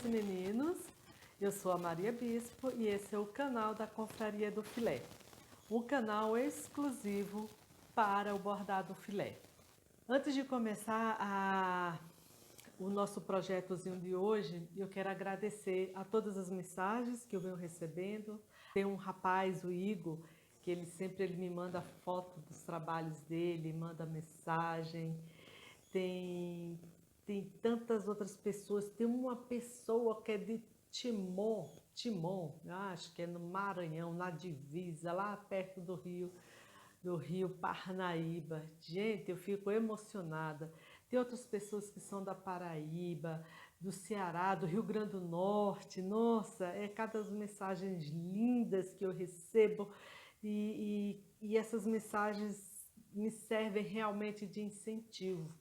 meninas e meninos, eu sou a Maria Bispo e esse é o canal da Confraria do Filé, um canal exclusivo para o bordado filé. Antes de começar o nosso projetozinho de hoje, eu quero agradecer a todas as mensagens que eu venho recebendo. Tem um rapaz, o Igor, que ele me manda foto dos trabalhos dele, manda mensagem. Tem tantas outras pessoas. Tem uma pessoa que é de Timon, acho que é no Maranhão, na divisa, lá perto do Rio Parnaíba. Gente, eu fico emocionada. Tem outras pessoas que são da Paraíba, do Ceará, do Rio Grande do Norte. Nossa, é cada mensagens lindas que eu recebo e essas mensagens me servem realmente de incentivo,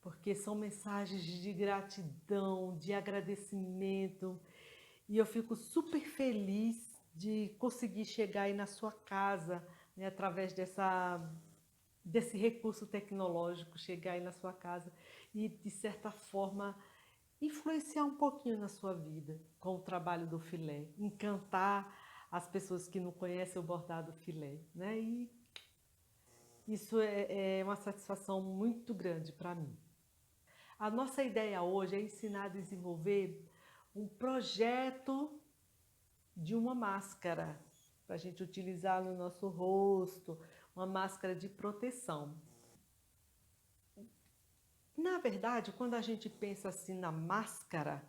porque são mensagens de gratidão, de agradecimento, e eu fico super feliz de conseguir chegar aí na sua casa, né, através desse recurso tecnológico, chegar aí na sua casa e, de certa forma, influenciar um pouquinho na sua vida com o trabalho do filé, encantar as pessoas que não conhecem o bordado filé, né? E isso é uma satisfação muito grande para mim. A nossa ideia hoje é ensinar a desenvolver um projeto de uma máscara para a gente utilizar no nosso rosto, uma máscara de proteção. Na verdade, quando a gente pensa assim na máscara,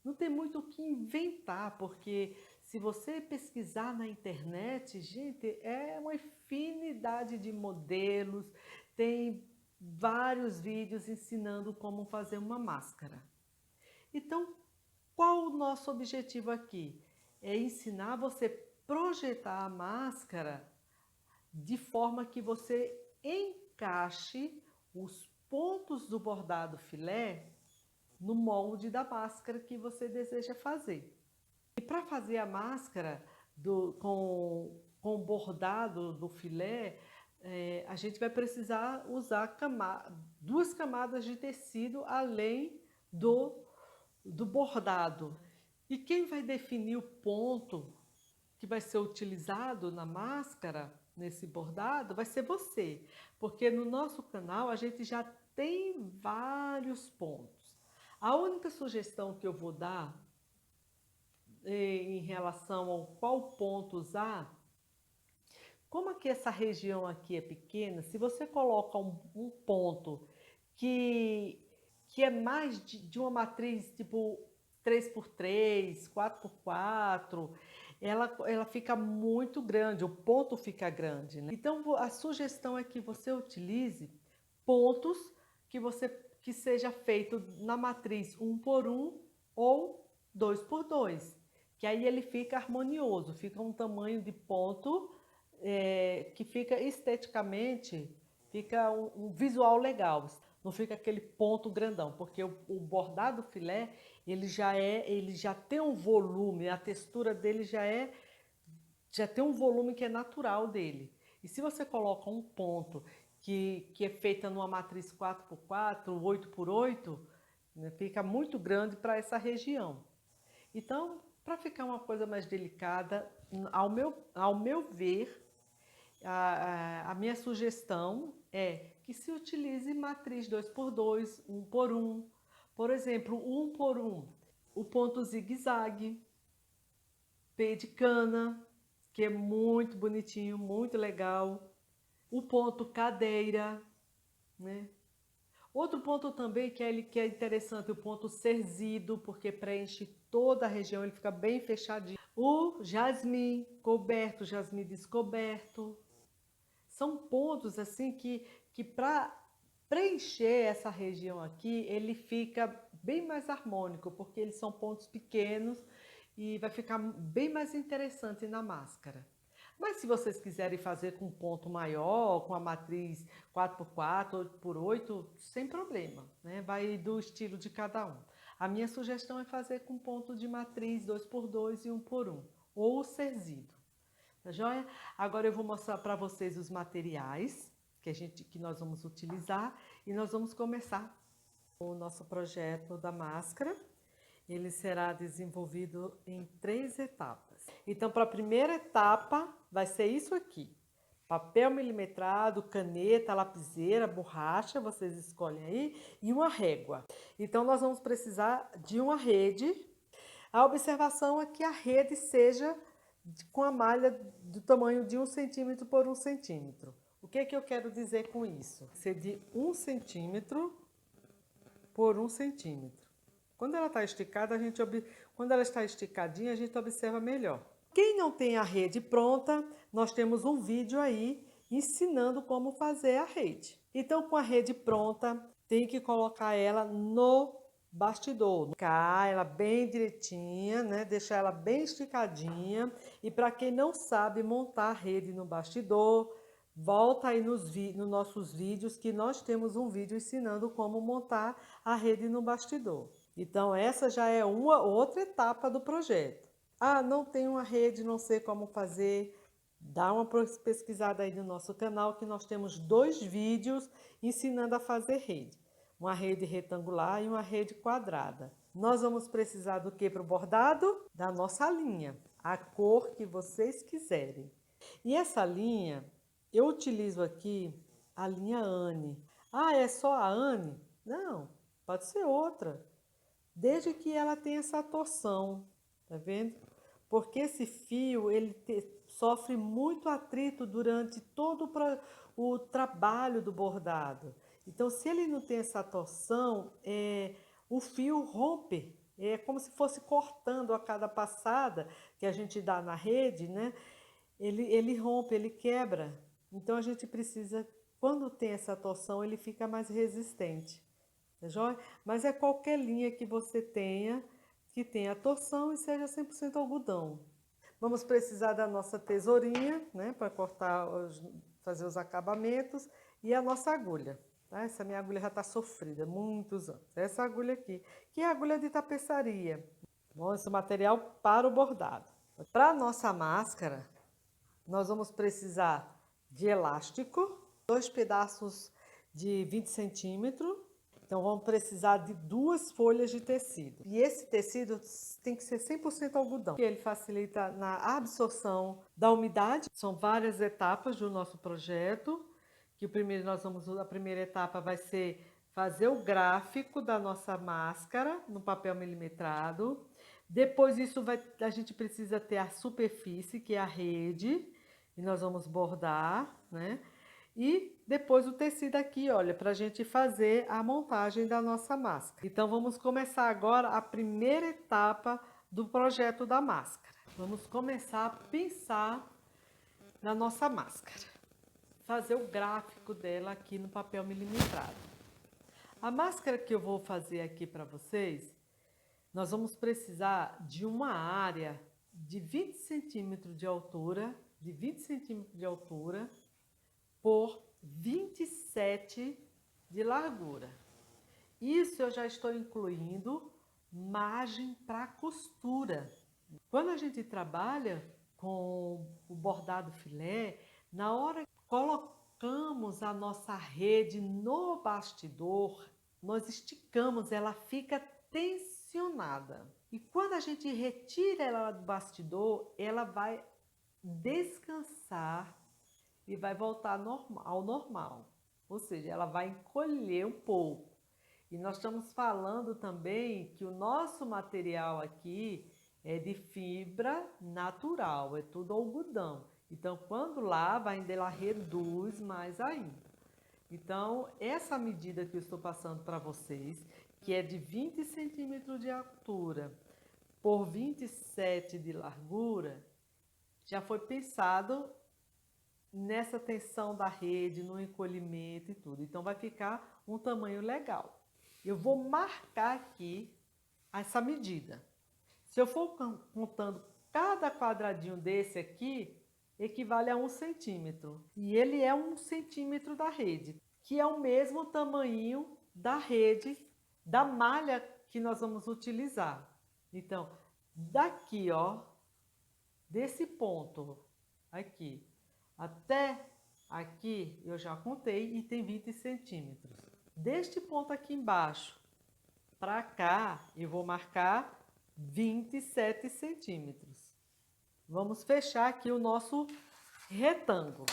não tem muito o que inventar, porque se você pesquisar na internet, gente, é uma infinidade de modelos, tem vários vídeos ensinando como fazer uma máscara. Então, qual o nosso objetivo aqui? É ensinar você a projetar a máscara de forma que você encaixe os pontos do bordado filé no molde da máscara que você deseja fazer. E para fazer a máscara com o bordado do filé, a gente vai precisar usar duas camadas de tecido além do bordado. E quem vai definir o ponto que vai ser utilizado na máscara, nesse bordado, vai ser você. Porque no nosso canal a gente já tem vários pontos. A única sugestão que eu vou dar em relação ao qual ponto usar, como aqui essa região aqui é pequena, se você coloca um ponto que é mais de uma matriz tipo 3x3, 4x4, ela fica muito grande, o ponto fica grande, né? Então a sugestão é que você utilize pontos que seja feito na matriz 1x1 ou 2x2, que aí ele fica harmonioso, fica um tamanho de ponto que fica esteticamente, fica um visual legal, não fica aquele ponto grandão, porque o bordado filé, ele já tem um volume, a textura dele já tem um volume que é natural dele. E se você coloca um ponto que é feita numa matriz 4x4, 8x8, né, fica muito grande para essa região. Então, para ficar uma coisa mais delicada, ao meu ver, a minha sugestão é que se utilize matriz 2x2, 1x1. Por exemplo, 1x1, o ponto zigue-zague, P de cana, que é muito bonitinho, muito legal. O ponto cadeira, né? Outro ponto também que é interessante, o ponto cerzido, porque preenche toda a região, ele fica bem fechadinho. O jasmim coberto, jasmim descoberto. São pontos assim que para preencher essa região aqui, ele fica bem mais harmônico, porque eles são pontos pequenos e vai ficar bem mais interessante na máscara. Mas se vocês quiserem fazer com ponto maior, com a matriz 4x4, 8x8, sem problema, né? Vai do estilo de cada um. A minha sugestão é fazer com ponto de matriz 2x2 e 1x1, ou cerzido. Tá joia? Agora eu vou mostrar para vocês os materiais que nós vamos utilizar e nós vamos começar o nosso projeto da máscara. Ele será desenvolvido em 3 etapas. Então, para a primeira etapa, vai ser isso aqui. Papel milimetrado, caneta, lapiseira, borracha, vocês escolhem aí, e uma régua. Então, nós vamos precisar de uma rede. A observação é que a rede seja com a malha do tamanho de 1 centímetro por 1 centímetro. O que eu quero dizer com isso? Ser de 1 centímetro por 1 centímetro. Quando ela está esticada, quando ela está esticadinha, a gente observa melhor. Quem não tem a rede pronta, nós temos um vídeo aí ensinando como fazer a rede. Então, com a rede pronta, tem que colocar ela no bastidor. Colocar ela bem direitinha, né? Deixar ela bem esticadinha. E para quem não sabe montar a rede no bastidor, volta aí nos nossos vídeos, que nós temos um vídeo ensinando como montar a rede no bastidor. Então, essa já é uma outra etapa do projeto. Ah, não tenho uma rede, não sei como fazer. Dá uma pesquisada aí no nosso canal, que nós temos 2 vídeos ensinando a fazer rede. Uma rede retangular e uma rede quadrada. Nós vamos precisar do que para o bordado? Da nossa linha, a cor que vocês quiserem. E essa linha, eu utilizo aqui a linha Anne. Ah, é só a Anne? Não, pode ser outra. Desde que ela tenha essa torção, tá vendo? Porque esse fio, ele sofre muito atrito durante todo o trabalho do bordado. Então, se ele não tem essa torção, o fio rompe. É como se fosse cortando a cada passada que a gente dá na rede, né? Ele rompe, ele quebra. Então, a gente precisa, quando tem essa torção, ele fica mais resistente. Tá joia? Mas é qualquer linha que você tenha, que tenha torção e seja 100% algodão. Vamos precisar da nossa tesourinha, né, para cortar, fazer os acabamentos, e a nossa agulha. Tá? Essa minha agulha já está sofrida, muitos anos. Essa agulha aqui, que é a agulha de tapeçaria. Bom, esse material para o bordado. Para a nossa máscara, nós vamos precisar de elástico, 2 pedaços de 20 centímetros. Então, vamos precisar de 2 folhas de tecido. E esse tecido tem que ser 100% algodão, porque ele facilita na absorção da umidade. São várias etapas do nosso projeto. Que a primeira etapa vai ser fazer o gráfico da nossa máscara no papel milimetrado. Depois a gente precisa ter a superfície, que é a rede, e nós vamos bordar, né? E depois o tecido aqui, olha, para a gente fazer a montagem da nossa máscara. Então, vamos começar agora a primeira etapa do projeto da máscara. Vamos começar a pensar na nossa máscara. Fazer o gráfico dela aqui no papel milimetrado. A máscara que eu vou fazer aqui para vocês, nós vamos precisar de uma área de 20 centímetros de altura, por 27 de largura. Isso eu já estou incluindo margem para costura. Quando a gente trabalha com o bordado filé, na hora que colocamos a nossa rede no bastidor, nós esticamos, ela fica tensionada. E quando a gente retira ela do bastidor, ela vai descansar e vai voltar ao normal. Ou seja, ela vai encolher um pouco. E nós estamos falando também que o nosso material aqui é de fibra natural, é tudo algodão. Então, quando lava, ainda ela reduz mais ainda. Então, essa medida que eu estou passando para vocês, que é de 20 centímetros de altura por 27 de largura, já foi pensado nessa tensão da rede, no encolhimento e tudo. Então, vai ficar um tamanho legal. Eu vou marcar aqui essa medida. Se eu for contando cada quadradinho desse aqui, equivale a 1 centímetro. E ele é 1 centímetro da rede, que é o mesmo tamanho da rede, da malha que nós vamos utilizar. Então, daqui, ó, desse ponto aqui até aqui, eu já contei e tem 20 centímetros. Deste ponto aqui embaixo para cá, eu vou marcar 27 centímetros. Vamos fechar aqui o nosso retângulo.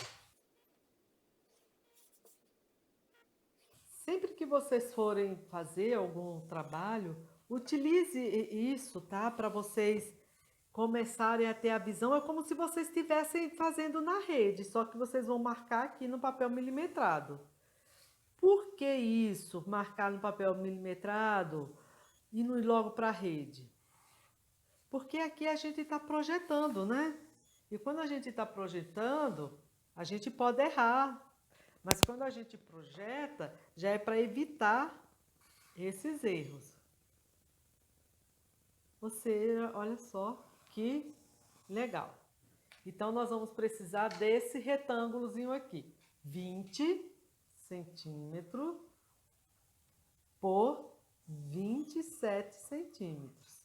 Sempre que vocês forem fazer algum trabalho, utilize isso, tá? Para vocês começarem a ter a visão. É como se vocês estivessem fazendo na rede, só que vocês vão marcar aqui no papel milimetrado. Por que isso? Marcar no papel milimetrado e não ir logo para a rede? Porque aqui a gente está projetando, né? E quando a gente está projetando, a gente pode errar. Mas quando a gente projeta, já é para evitar esses erros. Você, olha só que legal. Então, nós vamos precisar desse retângulozinho aqui. 20 centímetros por 27 centímetros.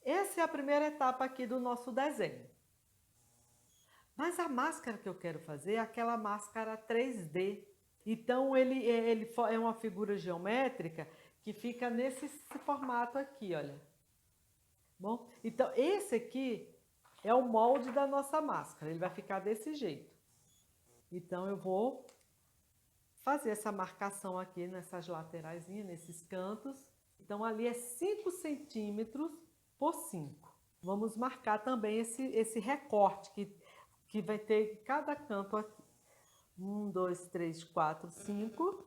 Essa é a primeira etapa aqui do nosso desenho. Mas a máscara que eu quero fazer é aquela máscara 3D. Então, ele é uma figura geométrica que fica nesse formato aqui, olha. Bom, então esse aqui é o molde da nossa máscara. Ele vai ficar desse jeito. Então, eu vou fazer essa marcação aqui nessas laterais, nesses cantos. Então, ali é 5 centímetros por 5. Vamos marcar também esse recorte que vai ter cada canto aqui. 1, 2, 3, 4, 5.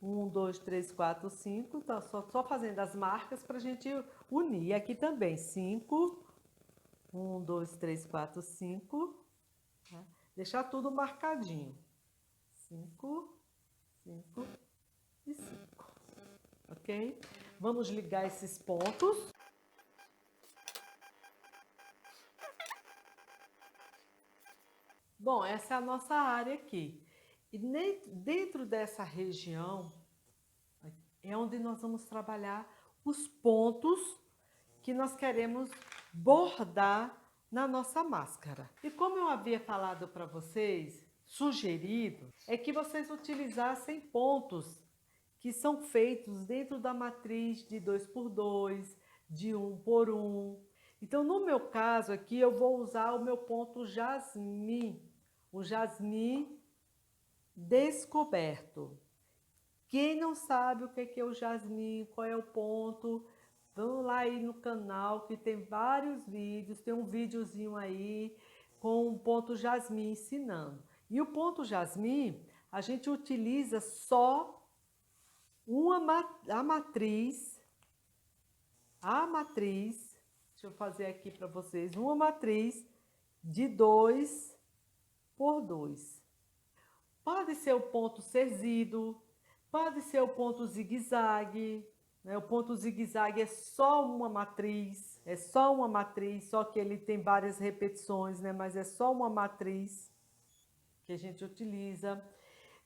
1, 2, 3, 4, 5. Tá só fazendo as marcas para a gente unir. Aqui também, 5. 1, 2, 3, 4, 5. Tá? Deixar tudo marcadinho. 5, 5 e 5. Ok? Vamos ligar esses pontos. Bom, essa é a nossa área aqui. E dentro dessa região é onde nós vamos trabalhar os pontos que nós queremos bordar na nossa máscara. E como eu havia falado para vocês, sugerido, é que vocês utilizassem pontos que são feitos dentro da matriz de 2x2, de 1x1. Então, no meu caso aqui, eu vou usar o meu ponto jasmim, o jasmim descoberto. Quem não sabe o que é o jasmim, qual é o ponto, vão lá aí no canal que tem vários vídeos, tem um videozinho aí com o ponto jasmim ensinando. E o ponto jasmim, a gente utiliza só a matriz, deixa eu fazer aqui para vocês, uma matriz de 2x2. Pode ser o ponto cerzido, pode ser o ponto zigue-zague, né? O ponto zigue-zague é só uma matriz, só que ele tem várias repetições, né? Mas é só uma matriz que a gente utiliza.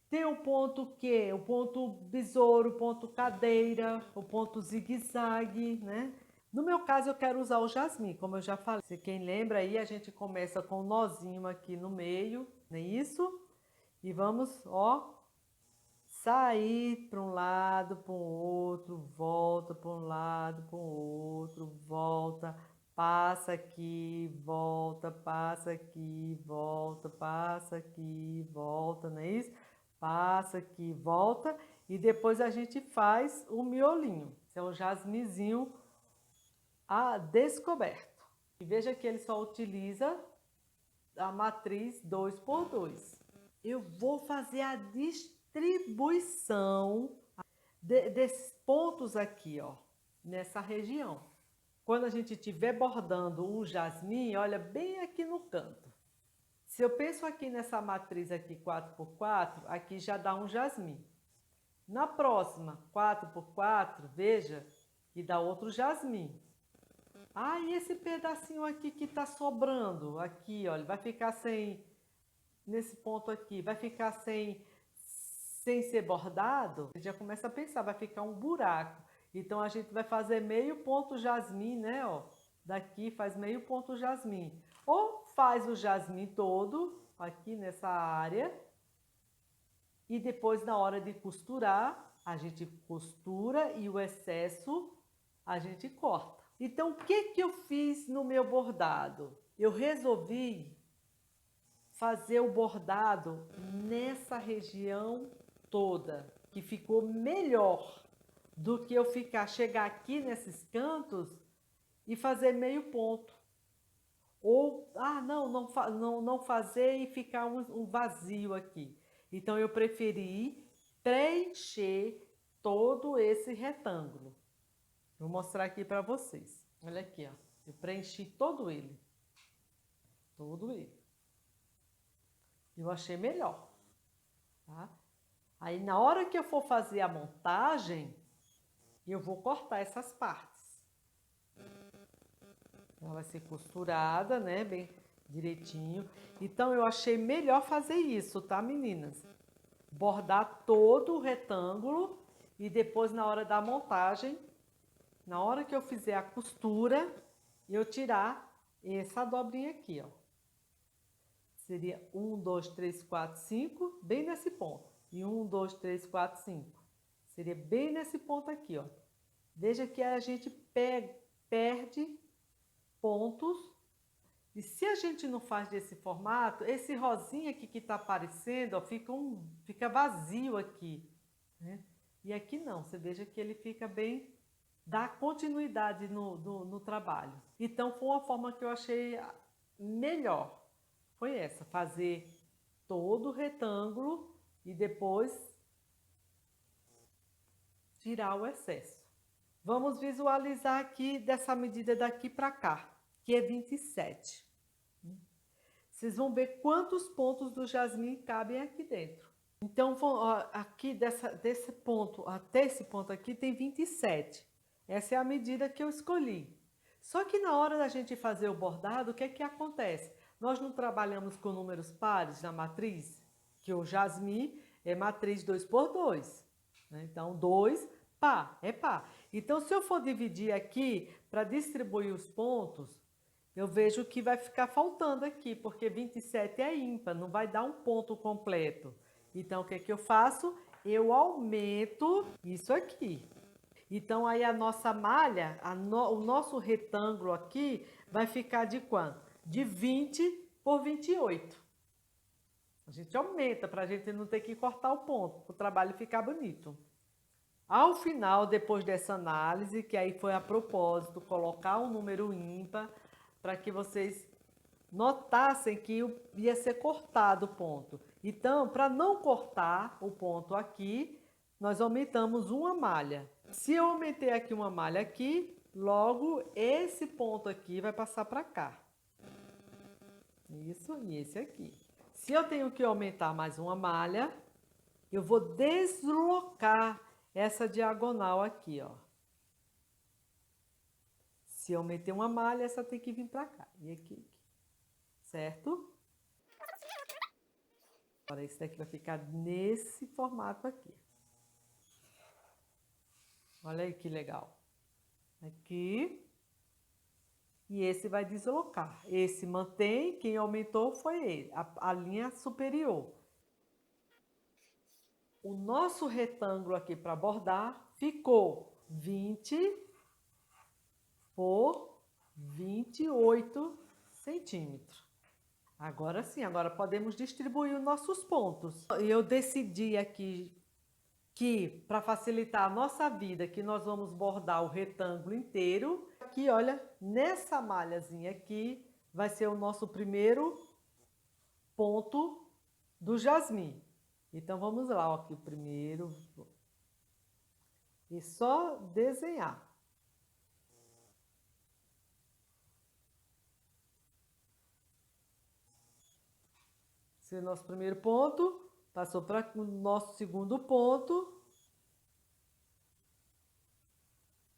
Tem o ponto o ponto besouro, o ponto cadeira, o ponto zigue-zague, né? No meu caso, eu quero usar o jasmim, como eu já falei. Se quem lembra aí, a gente começa com um nozinho aqui no meio, não é isso? E vamos, ó, sair para um lado, para o outro, volta para um lado, para o outro, volta, passa aqui, volta, passa aqui, volta, passa aqui, volta, não é isso? Passa aqui, volta, e depois a gente faz o miolinho. Esse é o jasmizinho descoberto. E veja que ele só utiliza a matriz 2x2. Eu vou fazer a distribuição desses pontos aqui, ó, nessa região. Quando a gente estiver bordando o jasmim, olha bem aqui no canto. Se eu penso aqui nessa matriz aqui 4x4, aqui já dá um jasmim. Na próxima, 4x4, veja, e dá outro jasmim. Ah, e esse pedacinho aqui que tá sobrando, aqui, olha, vai ficar sem, nesse ponto aqui, vai ficar sem ser bordado? A gente já começa a pensar, vai ficar um buraco. Então, a gente vai fazer meio ponto jasmim, né, ó. Daqui faz meio ponto jasmim. Ou faz o jasmim todo, aqui nessa área, e depois na hora de costurar, a gente costura e o excesso a gente corta. Então, o que que eu fiz no meu bordado? Eu resolvi fazer o bordado nessa região toda, que ficou melhor do que eu chegar aqui nesses cantos e fazer meio ponto. Ou, não fazer e ficar um vazio aqui. Então, eu preferi preencher todo esse retângulo. Vou mostrar aqui para vocês. Olha aqui, ó. Eu preenchi todo ele. Todo ele. Eu achei melhor, tá? Aí, na hora que eu for fazer a montagem, eu vou cortar essas partes. Ela vai ser costurada, né? Bem direitinho. Então, eu achei melhor fazer isso, tá, meninas? Bordar todo o retângulo e depois, na hora da montagem, na hora que eu fizer a costura, eu tirar essa dobrinha aqui, ó. Seria 1, 2, 3, 4, 5, bem nesse ponto. E 1, 2, 3, 4, 5. Seria bem nesse ponto aqui, ó. Veja que a gente perde pontos. E se a gente não faz desse formato, esse rosinha aqui que tá aparecendo, ó, fica vazio aqui, né? E aqui não, você veja que ele fica bem, dá continuidade no trabalho. Então, foi uma forma que eu achei melhor. Foi essa, fazer todo o retângulo e depois tirar o excesso. Vamos visualizar aqui dessa medida daqui para cá, que é 27. Vocês vão ver quantos pontos do jasmim cabem aqui dentro. Então, aqui desse ponto até esse ponto aqui tem 27. Essa é a medida que eu escolhi. Só que na hora da gente fazer o bordado, o que é que acontece? Nós não trabalhamos com números pares na matriz, que o jasmim é matriz 2 por 2. Né? Então, 2, pá, é pá. Então, se eu for dividir aqui para distribuir os pontos, eu vejo que vai ficar faltando aqui, porque 27 é ímpar, não vai dar um ponto completo. Então, o que é que eu faço? Eu aumento isso aqui. Então, aí a nossa malha, o nosso retângulo aqui, vai ficar de quanto? De 20 por 28. A gente aumenta para a gente não ter que cortar o ponto, para o trabalho ficar bonito. Ao final, depois dessa análise, que aí foi a propósito, colocar um número ímpar, para que vocês notassem que ia ser cortado o ponto. Então, para não cortar o ponto aqui, nós aumentamos uma malha. Se eu aumentei aqui uma malha aqui, logo esse ponto aqui vai passar para cá. Isso, e esse aqui. Se eu tenho que aumentar mais uma malha, eu vou deslocar essa diagonal aqui, ó. Se eu meter uma malha, essa tem que vir para cá. E aqui, certo? Agora, esse daqui vai ficar nesse formato aqui. Olha aí que legal. Aqui. E esse vai deslocar. Esse mantém, quem aumentou foi ele, a linha superior. O nosso retângulo aqui para bordar ficou 20 por 28 centímetros. Agora sim, agora podemos distribuir os nossos pontos. Eu decidi aqui que, para facilitar a nossa vida, que nós vamos bordar o retângulo inteiro. Aqui, olha, nessa malhazinha aqui, vai ser o nosso primeiro ponto do jasmim. Então, vamos lá, ó, aqui o primeiro. E só desenhar. Esse é o nosso primeiro ponto. Passou para o nosso segundo ponto.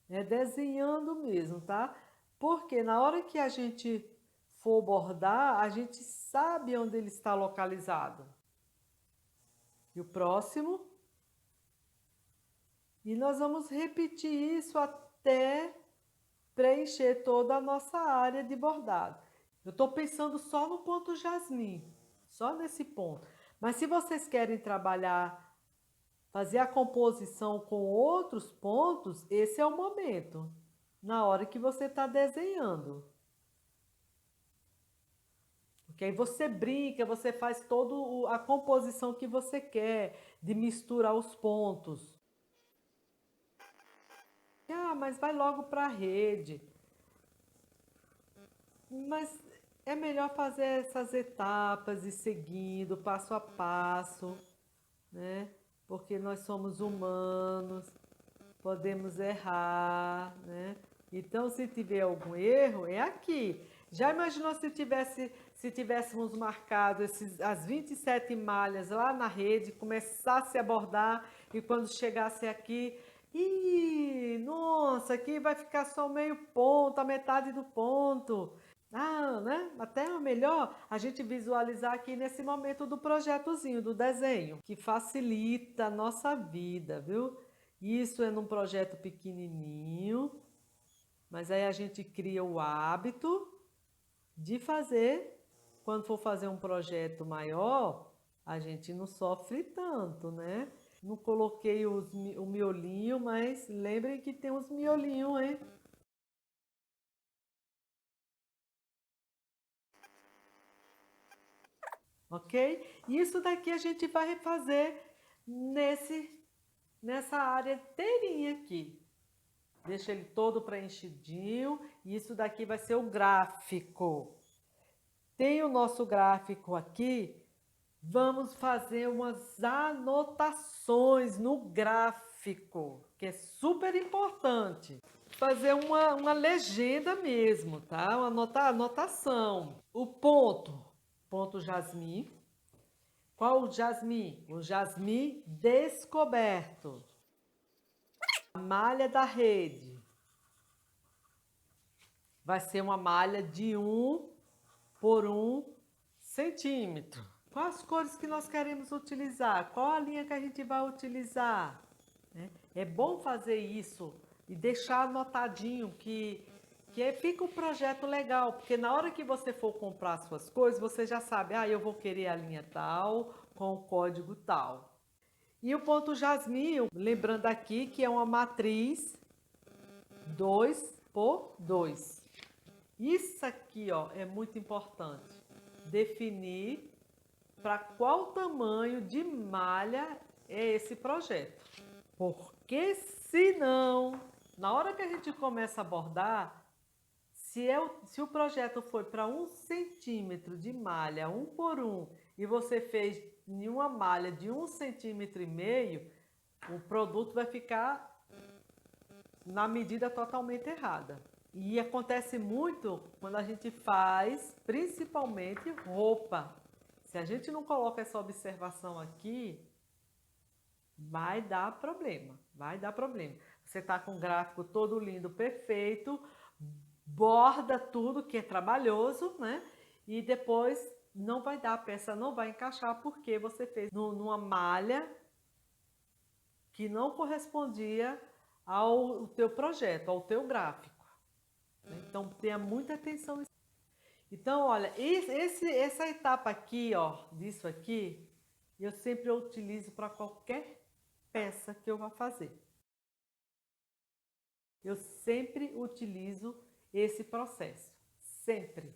É desenhando mesmo, tá? Porque na hora que a gente for bordar, a gente sabe onde ele está localizado. E o próximo. E nós vamos repetir isso até preencher toda a nossa área de bordado. Eu estou pensando só no ponto jasmim, só nesse ponto. Mas se vocês querem trabalhar fazer a composição com outros pontos, esse é o momento, na hora que você está desenhando. Porque aí você brinca, você faz toda a composição que você quer, de misturar os pontos. Ah, mas vai logo para a rede. Mas é melhor fazer essas etapas e seguindo passo a passo, né? Porque nós somos humanos, podemos errar, né? Então, se tiver algum erro, é aqui. Já imaginou se tivéssemos marcado as 27 malhas lá na rede, começasse a bordar e quando chegasse aqui, nossa, aqui vai ficar só meio ponto, a metade do ponto. Ah, né? Até é melhor a gente visualizar aqui nesse momento do projetozinho, do desenho, que facilita a nossa vida, viu? Isso é num projeto pequenininho, mas aí a gente cria o hábito de fazer. Quando for fazer um projeto maior, a gente não sofre tanto, né? Não coloquei o miolinho, mas lembrem que tem uns miolinhos, hein? Ok? Isso daqui a gente vai refazer nessa área inteirinha aqui. Deixa ele todo preenchidinho. E isso daqui vai ser o gráfico. Tem o nosso gráfico aqui. Vamos fazer umas anotações no gráfico, que é super importante. Fazer uma legenda mesmo, tá? Uma anotação. O ponto jasmim. Qual o jasmim? O jasmim descoberto. A malha da rede vai ser uma malha de 1 por 1 centímetro. Quais as cores que nós queremos utilizar? Qual a linha que a gente vai utilizar? É bom fazer isso e deixar anotadinho que fica um projeto legal, porque na hora que você for comprar suas coisas, você já sabe, eu vou querer a linha tal, com o código tal. E o ponto jasmim, lembrando aqui que é uma matriz 2 por 2. Isso aqui, ó, é muito importante. Definir para qual tamanho de malha é esse projeto. Porque senão, na hora que a gente começa a bordar, se o projeto foi para 1 centímetro de malha, 1 por 1, e você fez em uma malha de 1,5 centímetro, o produto vai ficar na medida totalmente errada. E acontece muito quando a gente faz, principalmente roupa. Se a gente não coloca essa observação aqui, vai dar problema, vai dar problema. Você está com o gráfico todo lindo, perfeito, borda tudo que é trabalhoso, né? E depois não vai dar, a peça não vai encaixar porque você fez numa malha que não correspondia ao teu projeto, ao teu gráfico. Então tenha muita atenção. Então, olha, essa etapa aqui, ó, disso aqui, eu sempre utilizo para qualquer peça que eu vá fazer. Eu sempre utilizo esse processo, sempre.